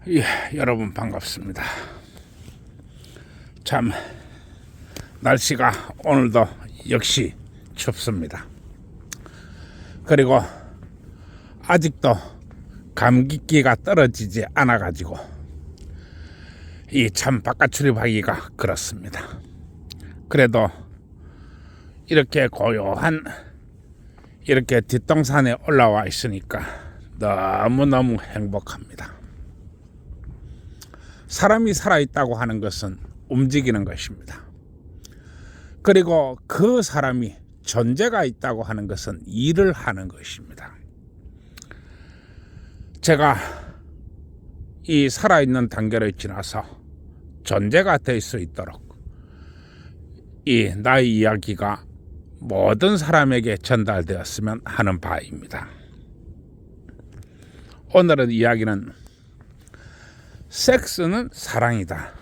예, 여러분 반갑습니다. 참 날씨가 오늘도 역시 춥습니다. 그리고 아직도 감기기가 떨어지지 않아 가지고 이 참 바깥 출입하기가 그렇습니다. 그래도 이렇게 고요한 이렇게 뒷동산에 올라와 있으니까 너무너무 행복합니다. 사람이 살아있다고 하는 것은 움직이는 것입니다. 그리고 그 사람이 존재가 있다고 하는 것은 일을 하는 것입니다. 제가 이 살아있는 단계를 지나서 존재가 될 수 있도록 이 나의 이야기가 모든 사람에게 전달되었으면 하는 바입니다. 오늘의 이야기는 섹스는 사랑이다.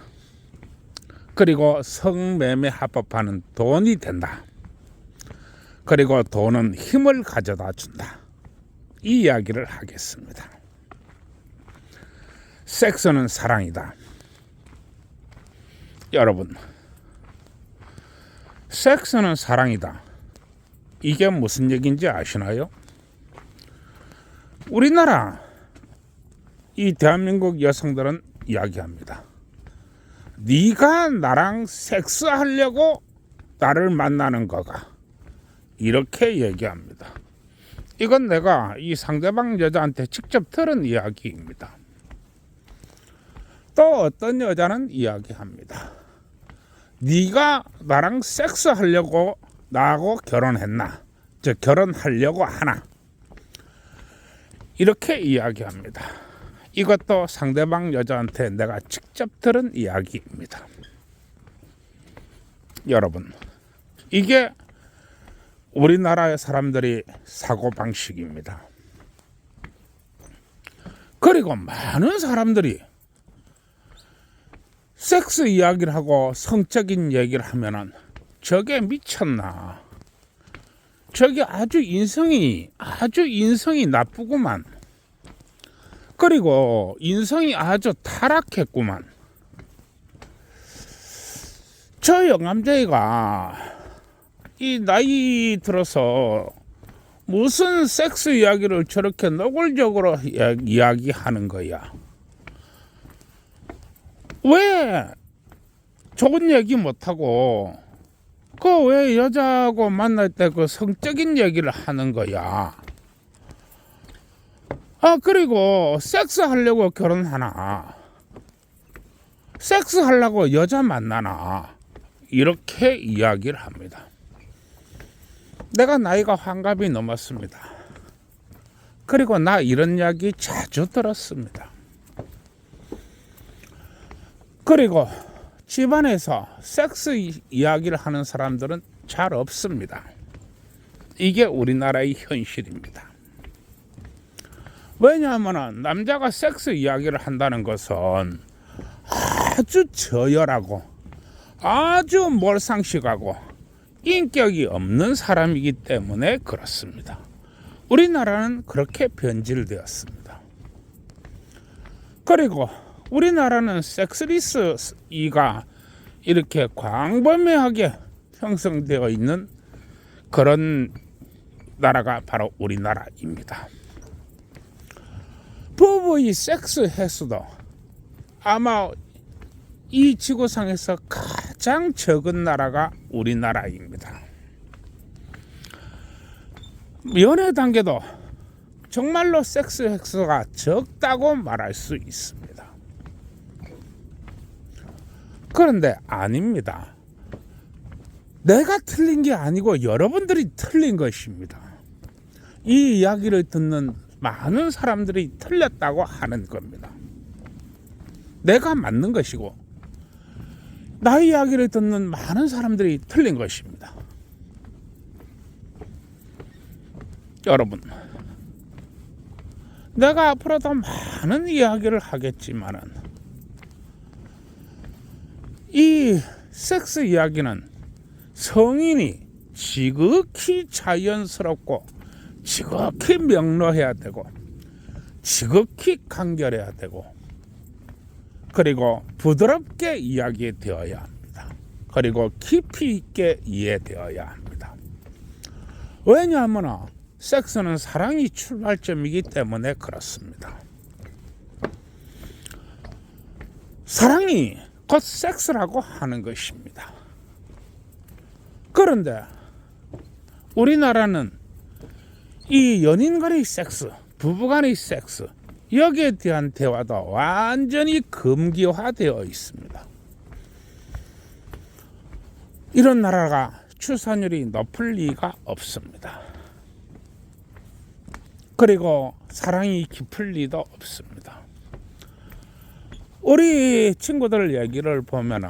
그리고 성매매 합법화는 돈이 된다. 그리고 돈은 힘을 가져다 준다. 이 이야기를 하겠습니다. 섹스는 사랑이다. 여러분, 섹스는 사랑이다. 이게 무슨 얘기인지 아시나요? 우리나라 이 대한민국 여성들은 이야기합니다. 네가 나랑 섹스하려고 나를 만나는 거가, 이렇게 얘기합니다. 이건 내가 이 상대방 여자한테 직접 들은 이야기입니다. 또 어떤 여자는 이야기합니다. 네가 나랑 섹스하려고 나하고 결혼했나? 즉 결혼하려고 하나? 이렇게 이야기합니다. 이것도 상대방 여자한테 내가 직접 들은 이야기입니다. 여러분, 이게 우리나라의 사람들이 사고방식입니다. 그리고 많은 사람들이 섹스 이야기를 하고 성적인 얘기를 하면은 저게 미쳤나? 저게 아주 인성이 나쁘구만. 그리고 인성이 아주 타락했구만. 저 영감쟁이가 이 나이 들어서 무슨 섹스 이야기를 저렇게 노골적으로 이야기하는 거야. 왜 좋은 얘기 못하고 그 왜 여자하고 만날 때 그 성적인 얘기를 하는 거야. 그리고 섹스 하려고 결혼하나? 섹스 하려고 여자 만나나? 이렇게 이야기를 합니다. 내가 나이가 환갑이 넘었습니다. 그리고 나 이런 이야기 자주 들었습니다. 그리고 집안에서 섹스 이야기를 하는 사람들은 잘 없습니다. 이게 우리나라의 현실입니다. 왜냐하면 남자가 섹스 이야기를 한다는 것은 아주 저열하고 아주 몰상식하고 인격이 없는 사람이기 때문에 그렇습니다. 우리나라는 그렇게 변질되었습니다. 그리고 우리나라는 섹스리스가 이렇게 광범위하게 형성되어 있는 그런 나라가 바로 우리나라입니다. 부부의 섹스 횟수도 아마 이 지구상에서 가장 적은 나라가 우리나라입니다. 연애 단계도 정말로 섹스 횟수가 적다고 말할 수 있습니다. 그런데 아닙니다. 내가 틀린 게 아니고 여러분들이 틀린 것입니다. 이 이야기를 듣는 많은 사람들이 틀렸다고 하는 겁니다. 내가 맞는 것이고 나의 이야기를 듣는 많은 사람들이 틀린 것입니다. 여러분, 내가 앞으로도 많은 이야기를 하겠지만은 이 섹스 이야기는 성인이 지극히 자연스럽고 지극히 명료해야 되고 지극히 간결해야 되고 그리고 부드럽게 이야기되어야 합니다. 그리고 깊이 있게 이해되어야 합니다. 왜냐하면 섹스는 사랑이 출발점이기 때문에 그렇습니다. 사랑이 곧 섹스라고 하는 것입니다. 그런데 우리나라는 이 연인 간의 섹스, 부부 간의 섹스, 여기에 대한 대화도 완전히 금기화되어 있습니다. 이런 나라가 출산율이 높을 리가 없습니다. 그리고 사랑이 깊을 리도 없습니다. 우리 친구들 얘기를 보면은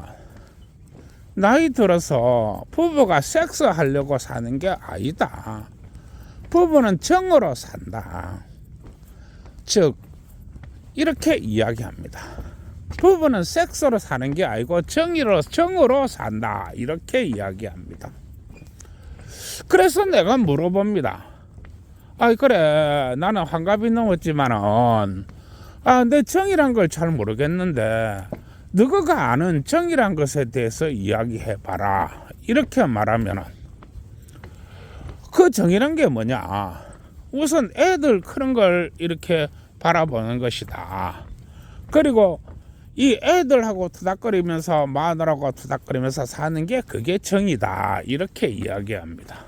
나이 들어서 부부가 섹스하려고 사는 게 아니다. 부부는 정으로 산다. 즉 이렇게 이야기합니다. 부부는 섹스로 사는 게 아니고 정으로 산다. 이렇게 이야기합니다. 그래서 내가 물어봅니다. 그래, 나는 환갑이 넘었지만은 내 정이란 걸 잘 모르겠는데 너가 아는 정이란 것에 대해서 이야기해봐라. 이렇게 말하면 그 정이란 게 뭐냐? 우선 애들 크는 걸 이렇게 바라보는 것이다. 그리고 이 애들하고 투닥거리면서 마누라하고 투닥거리면서 사는 게 그게 정이다. 이렇게 이야기합니다.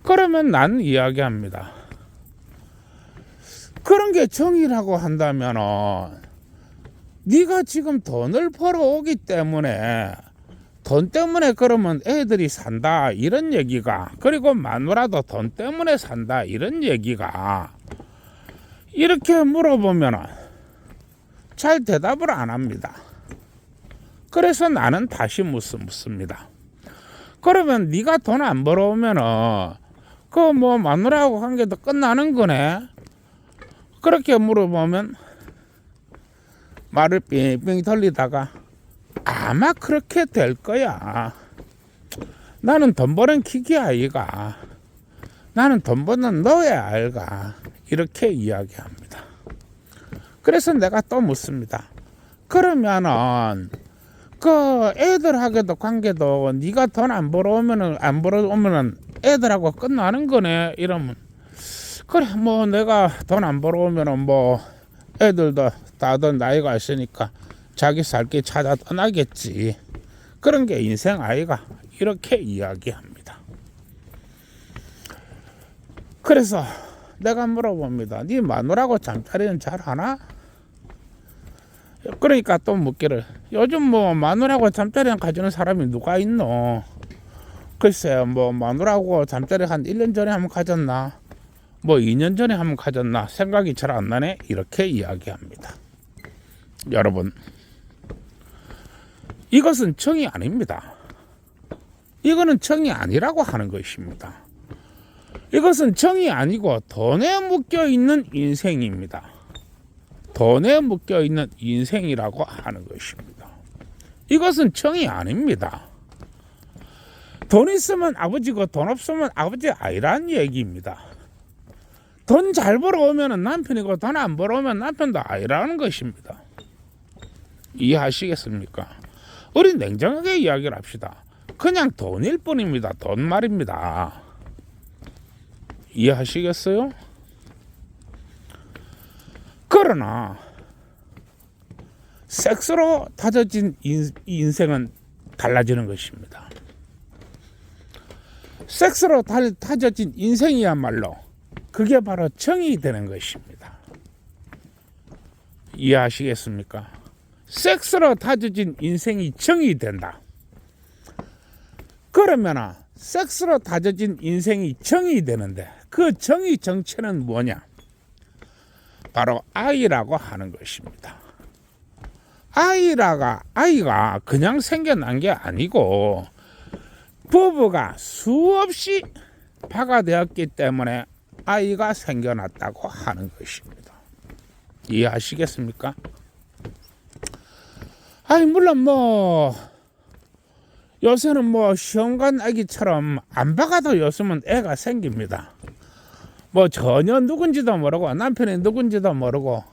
그러면 난 이야기합니다. 그런 게 정이라고 한다면 네가 지금 돈을 벌어오기 때문에 돈 때문에 그러면 애들이 산다 이런 얘기가, 그리고 마누라도 돈 때문에 산다 이런 얘기가, 이렇게 물어보면 잘 대답을 안 합니다. 그래서 나는 다시 묻습니다. 그러면 네가 돈 안 벌어오면 그 뭐 마누라하고 관계도 끝나는 거네? 그렇게 물어보면 말을 빙빙 돌리다가 아마 그렇게 될 거야. 나는 돈 버는 기계 아이가. 나는 돈 버는 너의 아이가. 이렇게 이야기합니다. 그래서 내가 또 묻습니다. 그러면은 그 애들하고도 관계도 네가 돈 안 벌어오면은 애들하고 끝나는 거네. 이러면 그래 뭐 내가 돈 안 벌어오면은 뭐 애들도 다들 나이가 있으니까 자기 살 길 찾아 떠나겠지. 그런 게 인생 아이가. 이렇게 이야기합니다. 그래서 내가 물어봅니다. 네 마누라하고 잠자리는 잘하나? 그러니까 또 묻기를, 요즘 뭐 마누라하고 잠자리 가지는 사람이 누가 있노? 글쎄요, 뭐 마누라하고 잠자리 한 1년 전에 한번 가졌나? 뭐 2년 전에 한번 가졌나? 생각이 잘 안 나네? 이렇게 이야기합니다. 여러분, 이것은 정이 아닙니다. 이거는 정이 아니라고 하는 것입니다. 이것은 정이 아니고 돈에 묶여있는 인생입니다. 돈에 묶여있는 인생이라고 하는 것입니다. 이것은 정이 아닙니다. 돈 있으면 아버지고 돈 없으면 아버지 아니라는 얘기입니다. 돈 잘 벌어오면 남편이고 돈 안 벌어오면 남편도 아니라는 것입니다. 이해하시겠습니까? 우리 냉정하게 이야기를 합시다. 그냥 돈일 뿐입니다. 돈 말입니다. 이해하시겠어요? 그러나 섹스로 다져진 인생은 달라지는 것입니다. 섹스로 다져진 인생이야말로 그게 바로 정이 되는 것입니다. 이해하시겠습니까? 섹스로 다져진 인생이 정이 된다. 그러면 섹스로 다져진 인생이 정이 되는데 그 정의 정체는 뭐냐? 바로 아이라고 하는 것입니다. 아이가 그냥 생겨난 게 아니고 부부가 수없이 박아되었기 때문에 아이가 생겨났다고 하는 것입니다. 이해하시겠습니까? 물론 뭐 요새는 뭐 시험관 아기처럼 안 박아도 요즘은 애가 생깁니다. 뭐 전혀 누군지도 모르고 남편이 누군지도 모르고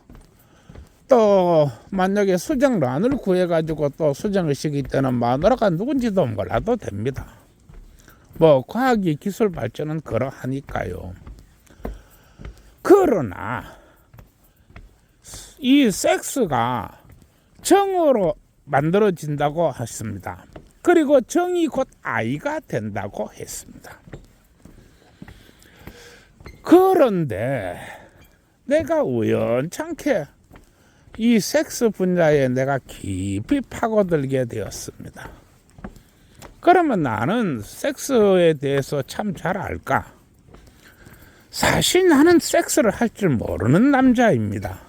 또 만약에 수정란을 구해가지고 또 수정을 시킬 때는 마누라가 누군지도 몰라도 됩니다. 뭐 과학이 기술 발전은 그러하니까요. 그러나 이 섹스가 정으로 만들어진다고 했습니다. 그리고 정이 곧 아이가 된다고 했습니다. 그런데 내가 우연찮게 이 섹스 분야에 내가 깊이 파고들게 되었습니다. 그러면 나는 섹스에 대해서 참 잘 알까? 사실 나는 섹스를 할 줄 모르는 남자입니다.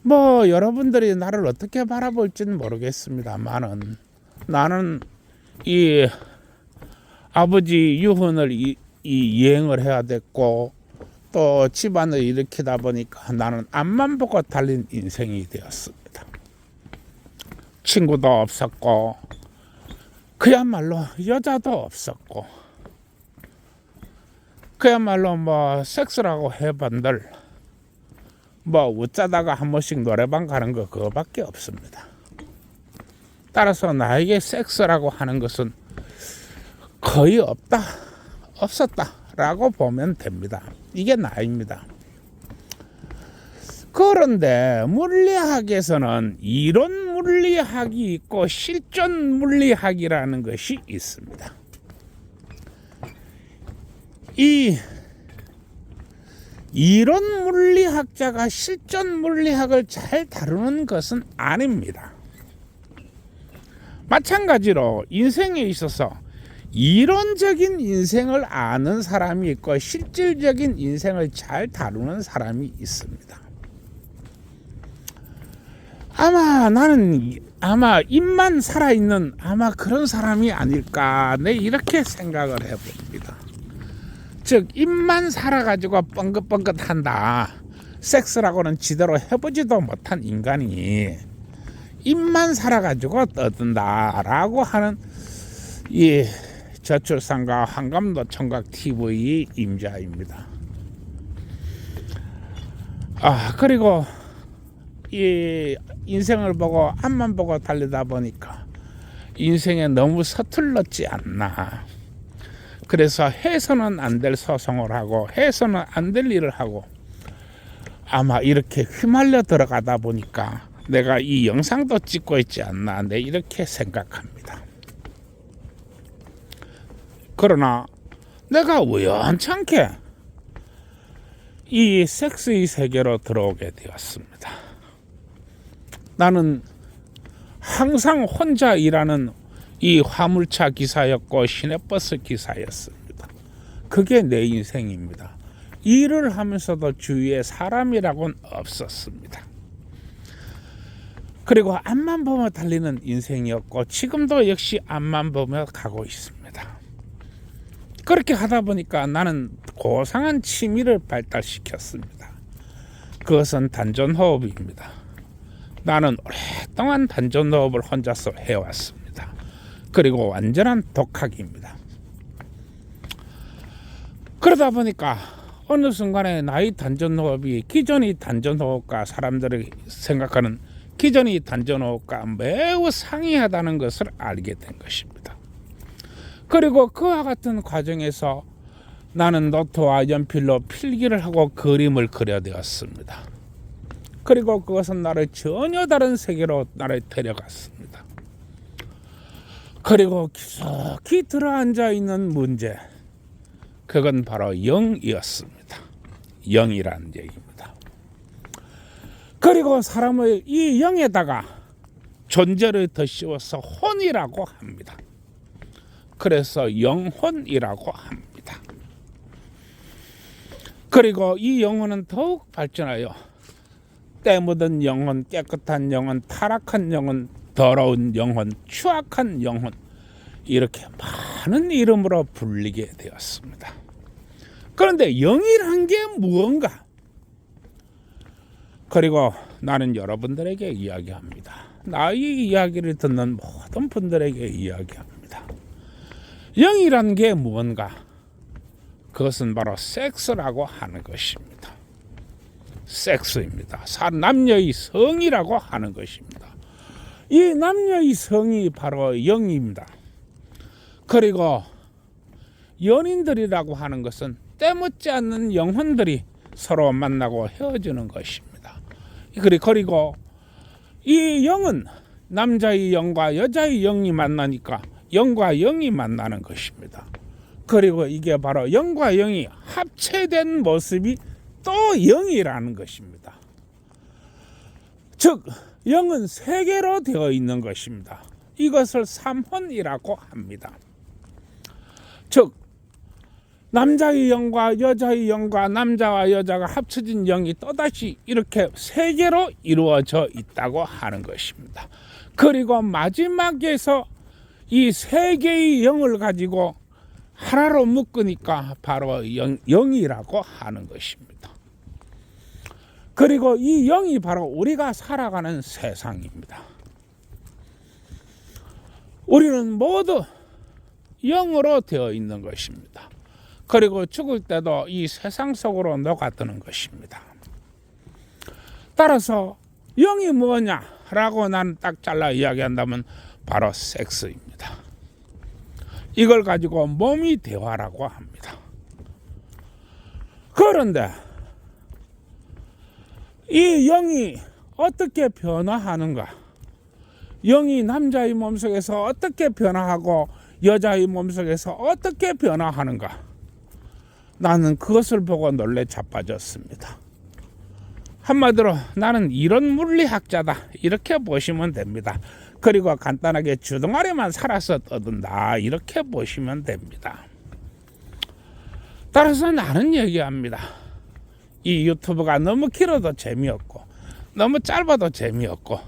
뭐 여러분들이 나를 어떻게 바라볼지는 모르겠습니다만은 나는 이 아버지 유언을 이 이행을 해야 됐고 또 집안을 일으키다 보니까 나는 앞만 보고 달린 인생이 되었습니다. 친구도 없었고 그야말로 여자도 없었고 그야말로 뭐 섹스라고 해본들 뭐 웃자다가 한 번씩 노래방 가는 거 그거밖에 없습니다. 따라서 나에게 섹스라고 하는 것은 거의 없었다라고 보면 됩니다. 이게 나입니다. 그런데 물리학에서는 이론 물리학이 있고 실존 물리학이라는 것이 있습니다. 이 이론 물리학자가 실존 물리학을 잘 다루는 것은 아닙니다. 마찬가지로 인생에 있어서 이론적인 인생을 아는 사람이 있고 실질적인 인생을 잘 다루는 사람이 있습니다. 나는 입만 살아있는 그런 사람이 아닐까 이렇게 생각을 해봅니다. 즉 입만 살아가지고 뻥긋뻥긋한다. 섹스라고는 제대로 해보지도 못한 인간이 입만 살아가지고 떠든다라고 하는 이 저출산과 환감도 청각 TV 임자입니다. 그리고 이 인생을 보고 앞만 보고 달리다 보니까 인생에 너무 서툴렀지 않나. 그래서 해서는 안 될 소송을 하고 해서는 안 될 일을 하고 이렇게 휘말려 들어가다 보니까 내가 이 영상도 찍고 있지 않나 이렇게 생각합니다. 그러나 내가 우연찮게 이 섹스의 세계로 들어오게 되었습니다. 나는 항상 혼자 일하는 이 화물차 기사였고 시내버스 기사였습니다. 그게 내 인생입니다. 일을 하면서도 주위에 사람이라고는 없었습니다. 그리고 앞만 보며 달리는 인생이었고 지금도 역시 앞만 보며 가고 있습니다. 그렇게 하다 보니까 나는 고상한 취미를 발달시켰습니다. 그것은 단전호흡입니다. 나는 오랫동안 단전호흡을 혼자서 해왔습니다. 그리고 완전한 독학입니다. 그러다 보니까 어느 순간에 나의 단전호흡이 기존의 단전호흡과 사람들이 생각하는 기존의 단전호흡과 매우 상이하다는 것을 알게 된 것입니다. 그리고 그와 같은 과정에서 나는 노트와 연필로 필기를 하고 그림을 그려되었습니다. 그리고 그것은 나를 전혀 다른 세계로 나를 데려갔습니다. 그리고 깊숙이 들어앉아 있는 문제, 그건 바로 영이었습니다. 영이라는 얘기입니다. 그리고 사람의 이 영에다가 존재를 더 씌워서 혼이라고 합니다. 그래서 영혼이라고 합니다. 그리고 이 영혼은 더욱 발전하여 때 묻은 영혼, 깨끗한 영혼, 타락한 영혼, 더러운 영혼, 추악한 영혼, 이렇게 많은 이름으로 불리게 되었습니다. 그런데 영이란 게 무언가? 그리고 나는 여러분들에게 이야기합니다. 나의 이야기를 듣는 모든 분들에게 이야기합니다. 영이란 게 무언가? 그것은 바로 섹스라고 하는 것입니다. 섹스입니다. 남녀의 성이라고 하는 것입니다. 이 남녀의 성이 바로 영입니다. 그리고 연인들이라고 하는 것은 때묻지 않는 영혼들이 서로 만나고 헤어지는 것입니다. 그리고 이 영은 남자의 영과 여자의 영이 만나니까 영과 영이 만나는 것입니다. 그리고 이게 바로 영과 영이 합체된 모습이 또 영이라는 것입니다. 즉 영은 세 개로 되어 있는 것입니다. 이것을 삼혼이라고 합니다. 즉 남자의 영과 여자의 영과 남자와 여자가 합쳐진 영이 또다시 이렇게 세 개로 이루어져 있다고 하는 것입니다. 그리고 마지막에서 이 세 개의 영을 가지고 하나로 묶으니까 바로 영이라고 하는 것입니다. 그리고 이 영이 바로 우리가 살아가는 세상입니다. 우리는 모두 영으로 되어 있는 것입니다. 그리고 죽을 때도 이 세상 속으로 녹아드는 것입니다. 따라서 영이 뭐냐라고 나는 딱 잘라 이야기한다면 바로 섹스입니다. 이걸 가지고 몸이 대화라고 합니다. 그런데 이 영이 어떻게 변화하는가? 영이 남자의 몸속에서 어떻게 변화하고 여자의 몸속에서 어떻게 변화하는가? 나는 그것을 보고 놀래 자빠졌습니다. 한마디로 나는 이런 물리학자다 이렇게 보시면 됩니다. 그리고 간단하게 주둥아리만 살아서 떠든다 이렇게 보시면 됩니다. 따라서 나는 얘기합니다. 이 유튜브가 너무 길어도 재미없고 너무 짧아도 재미없고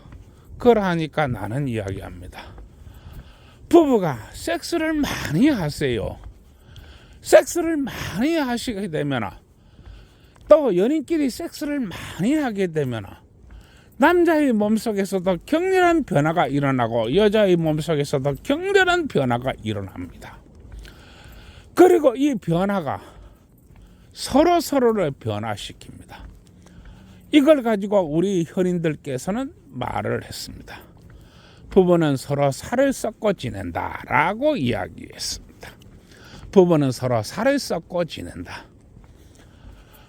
그러하니까 나는 이야기합니다. 부부가 섹스를 많이 하세요. 섹스를 많이 하시게 되면 또 연인끼리 섹스를 많이 하게 되면 남자의 몸속에서도 격렬한 변화가 일어나고 여자의 몸속에서도 격렬한 변화가 일어납니다. 그리고 이 변화가 서로를 변화시킵니다. 이걸 가지고 우리 현인들께서는 말을 했습니다. 부부는 서로 살을 썩고 지낸다라고 이야기했습니다. 부부는 서로 살을 썩고 지낸다.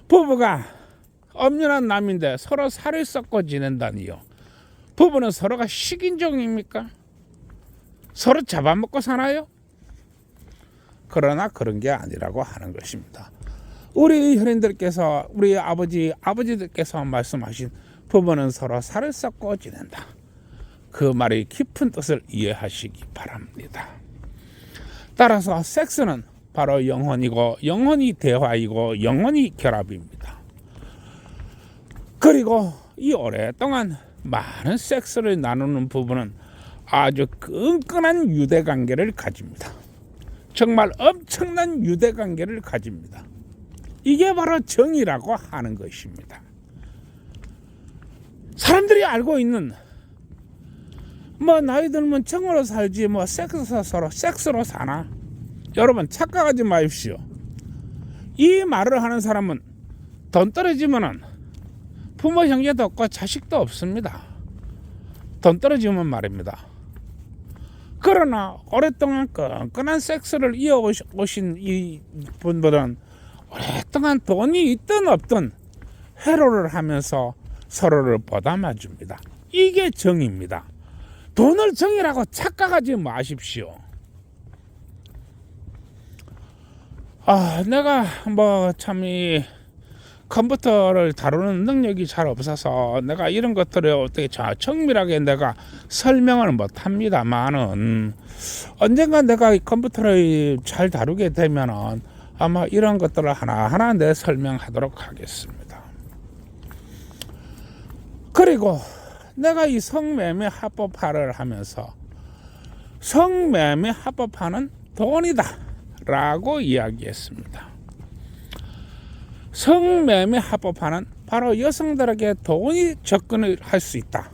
부부가 엄연한 남인데 서로 살을 썩고 지낸다니요. 부부는 서로가 식인종입니까? 서로 잡아먹고 사나요? 그러나 그런 게 아니라고 하는 것입니다. 우리 현인들께서 우리 아버지들께서 말씀하신 부부는 서로 살을 썩고 지낸다. 그 말의 깊은 뜻을 이해하시기 바랍니다. 따라서 섹스는 바로 영혼이고 영혼이 대화이고 영혼이 결합입니다. 그리고 이 오랫동안 많은 섹스를 나누는 부부는 아주 끈끈한 유대관계를 가집니다. 정말 엄청난 유대관계를 가집니다. 이게 바로 정이라고 하는 것입니다. 사람들이 알고 있는 나이 들면 정으로 살지 서로 섹스로 사나? 여러분 착각하지 마십시오. 이 말을 하는 사람은 돈 떨어지면은 부모 형제도 없고 자식도 없습니다. 돈 떨어지면 말입니다. 그러나 오랫동안 끈끈한 섹스를 이어오신 이 분들은 오랫동안 돈이 있든 없든 해로를 하면서 서로를 보담아 줍니다. 이게 정입니다. 돈을 정이라고 착각하지 마십시오. 내가 참 이 컴퓨터를 다루는 능력이 잘 없어서 내가 이런 것들을 어떻게 정밀하게 내가 설명을 못 합니다만은 언젠가 내가 이 컴퓨터를 잘 다루게 되면은 아마 이런 것들을 하나하나 내 설명하도록 하겠습니다. 그리고 내가 이 성매매 합법화를 하면서 성매매 합법화는 돈이다 라고 이야기했습니다. 성매매 합법화는 바로 여성들에게 돈이 접근을 할 수 있다.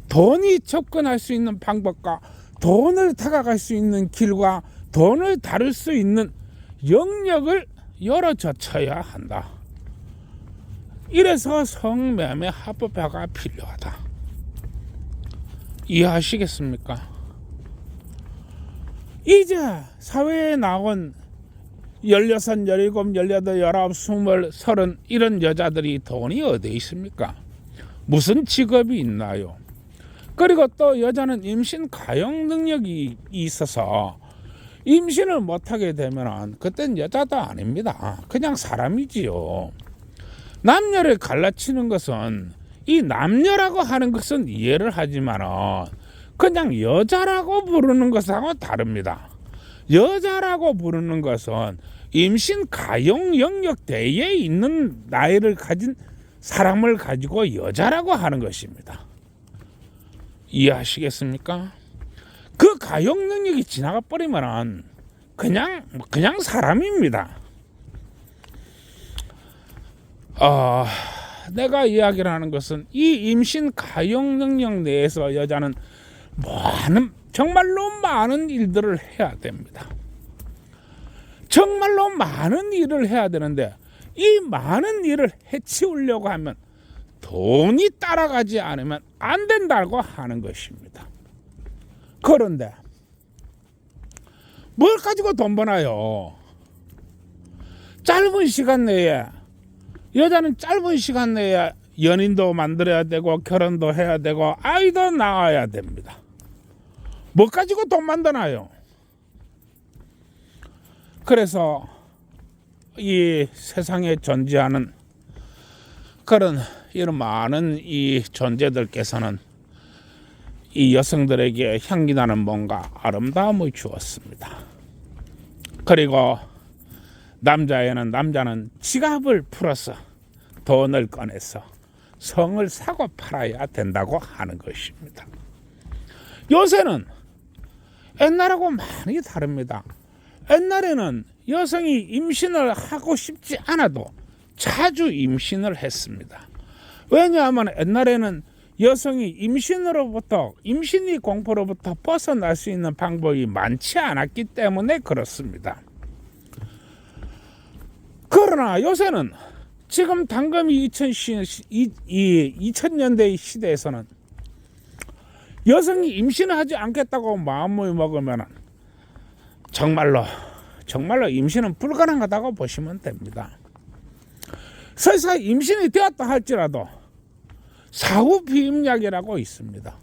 돈이 접근할 수 있는 방법과 돈을 다가갈 수 있는 길과 돈을 다룰 수 있는 영역을 열어젖혀야 한다. 이래서 성매매 합법화가 필요하다. 이해하시겠습니까? 이제 사회에 나온 16, 17, 18, 19, 20, 30 이런 여자들이 돈이 어디 있습니까? 무슨 직업이 있나요? 그리고 또 여자는 임신 가용 능력이 있어서 임신을 못하게 되면 그땐 여자도 아닙니다. 그냥 사람이지요. 남녀를 갈라치는 것은 이 남녀라고 하는 것은 이해를 하지만 그냥 여자라고 부르는 것하고 다릅니다. 여자라고 부르는 것은 임신 가용 영역 대에 있는 나이를 가진 사람을 가지고 여자라고 하는 것입니다. 이해하시겠습니까? 그 가용 능력이 지나가 버리면 그냥 사람입니다. 내가 이야기를 하는 것은 이 임신 가용 능력 내에서 여자는 정말로 많은 일들을 해야 됩니다. 정말로 많은 일을 해야 되는데 이 많은 일을 해치우려고 하면 돈이 따라가지 않으면 안 된다고 하는 것입니다. 그런데 뭘 가지고 돈 버나요? 짧은 시간 내에 여자는 짧은 시간 내에 연인도 만들어야 되고 결혼도 해야 되고 아이도 낳아야 됩니다. 뭐 가지고 돈 만드나요? 그래서 이 세상에 존재하는 그런 이런 많은 이 존재들께서는 이 여성들에게 향기 나는 뭔가 아름다움을 주었습니다. 그리고 남자는 지갑을 풀어서 돈을 꺼내서 성을 사고 팔아야 된다고 하는 것입니다. 요새는 옛날하고 많이 다릅니다. 옛날에는 여성이 임신을 하고 싶지 않아도 자주 임신을 했습니다. 왜냐하면 옛날에는 여성이 임신이 공포로부터 벗어날 수 있는 방법이 많지 않았기 때문에 그렇습니다. 그러나 요새는 지금 당금이 2000년대 시대에서는 여성이 임신을 하지 않겠다고 마음을 먹으면 정말로 임신은 불가능하다고 보시면 됩니다. 설사 임신이 되었다 할지라도 사후 비임약이라고 있습니다.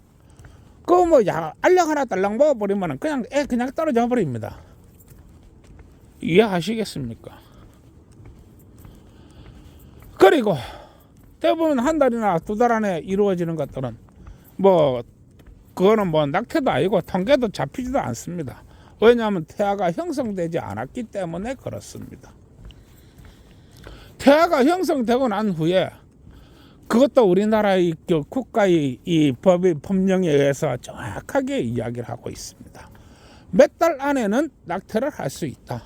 그거 알약 하나 딸랑 먹어버리면 그냥 떨어져 버립니다. 이해하시겠습니까? 그리고 대부분 한 달이나 두 달 안에 이루어지는 것들은 그거는 낙태도 아니고 통계도 잡히지도 않습니다. 왜냐하면 태아가 형성되지 않았기 때문에 그렇습니다. 태아가 형성되고 난 후에 그것도 우리나라의 국가의 이 법령에 의해서 정확하게 이야기를 하고 있습니다. 몇 달 안에는 낙태를 할 수 있다.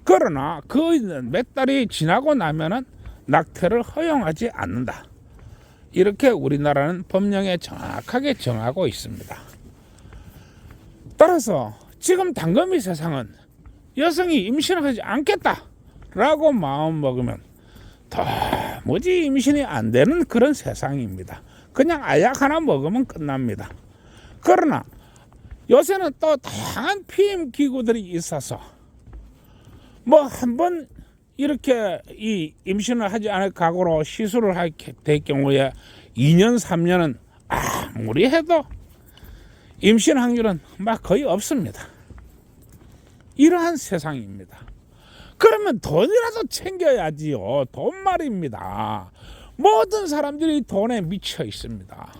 그러나 그 몇 달이 지나고 나면은 낙태를 허용하지 않는다. 이렇게 우리나라는 법령에 정확하게 정하고 있습니다. 따라서 지금 당금이 세상은 여성이 임신하지 않겠다라고 마음 먹으면 도무지 임신이 안 되는 그런 세상입니다. 그냥 알약 하나 먹으면 끝납니다. 그러나 요새는 또 다양한 피임 기구들이 있어서 한번 이렇게 이 임신을 하지 않을 각오로 시술을 하게 될 경우에 2년 3년은 아무리 해도 임신 확률은 거의 없습니다. 이러한 세상입니다. 그러면 돈이라도 챙겨야지요. 돈 말입니다. 모든 사람들이 돈에 미쳐 있습니다.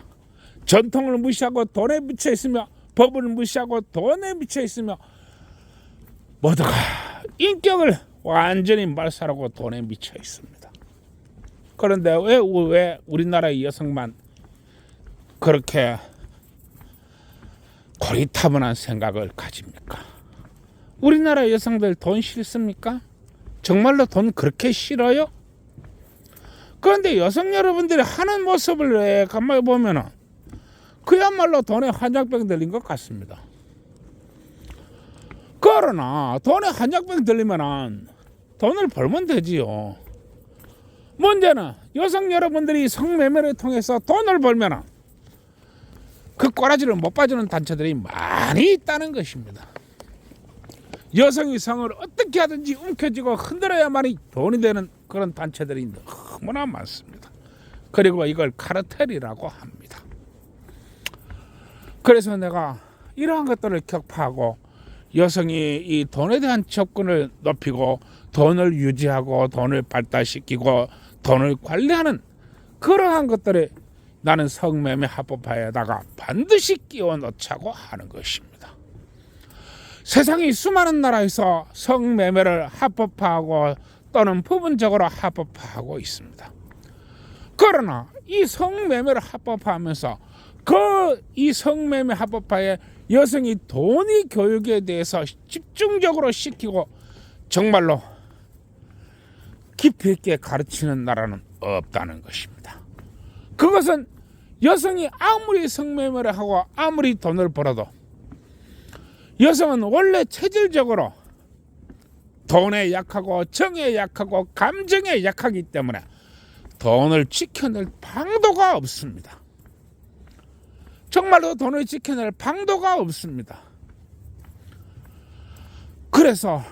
전통을 무시하고 돈에 미쳐 있으며 법을 무시하고 돈에 미쳐 있으며 모두가 인격을 완전히 말살하고 돈에 미쳐 있습니다. 그런데 왜 우리나라의 여성만 그렇게 고리타분한 생각을 가집니까? 우리나라 여성들 돈 싫습니까? 정말로 돈 그렇게 싫어요? 그런데 여성 여러분들이 하는 모습을 가만히 보면은 그야말로 돈에 한약병 들린 것 같습니다. 그러나 돈에 한약병 들리면은 돈을 벌면 되지요. 문제는 여성 여러분들이 성매매를 통해서 돈을 벌면 그 꼬라지를 못 봐주는 단체들이 많이 있다는 것입니다. 여성의 성을 어떻게 하든지 움켜쥐고 흔들어야만이 돈이 되는 그런 단체들이 너무나 많습니다. 그리고 이걸 카르텔이라고 합니다. 그래서 내가 이러한 것들을 격파하고 여성이 이 돈에 대한 접근을 높이고 돈을 유지하고 돈을 발달시키고 돈을 관리하는 그러한 것들을 나는 성매매 합법화에다가 반드시 끼워 넣자고 하는 것입니다. 세상의 수많은 나라에서 성매매를 합법화하고 또는 부분적으로 합법화하고 있습니다. 그러나 이 성매매를 합법화하면서 이 성매매 합법화에 여성이 돈의 교육에 대해서 집중적으로 시키고 정말로 깊이 있게 가르치는 나라는 없다는 것입니다. 그것은 여성이 아무리 성매매를 하고 아무리 돈을 벌어도 여성은 원래 체질적으로 돈에 약하고 정에 약하고 감정에 약하기 때문에 돈을 지켜낼 방도가 없습니다. 정말로 돈을 지켜낼 방도가 없습니다. 그래서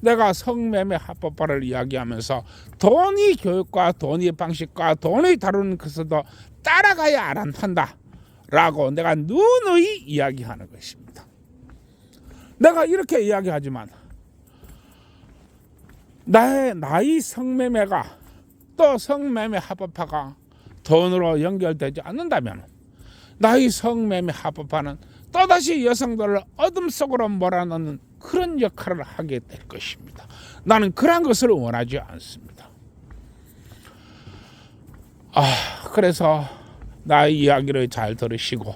내가 성매매 합법화를 이야기하면서 돈의 교육과 돈의 방식과 돈의 다루는 것도 따라가야 안 한다라고 내가 누누이 이야기하는 것입니다. 내가 이렇게 이야기하지만 나의 성매매가 또 성매매 합법화가 돈으로 연결되지 않는다면 나의 성매매 합법화는 또다시 여성들을 어둠 속으로 몰아넣는 그런 역할을 하게 될 것입니다. 나는 그런 것을 원하지 않습니다. 그래서 나의 이야기를 잘 들으시고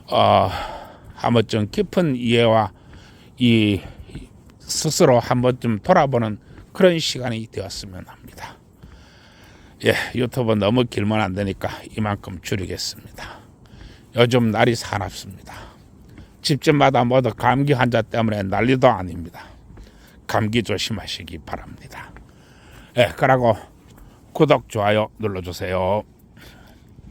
한 번쯤 깊은 이해와 이 스스로 한 번쯤 돌아보는 그런 시간이 되었으면 합니다. 유튜브 너무 길면 안 되니까 이만큼 줄이겠습니다. 요즘 날이 사납습니다. 집집마다 모두 감기 환자 때문에 난리도 아닙니다. 감기 조심하시기 바랍니다. 그러고 구독, 좋아요 눌러주세요.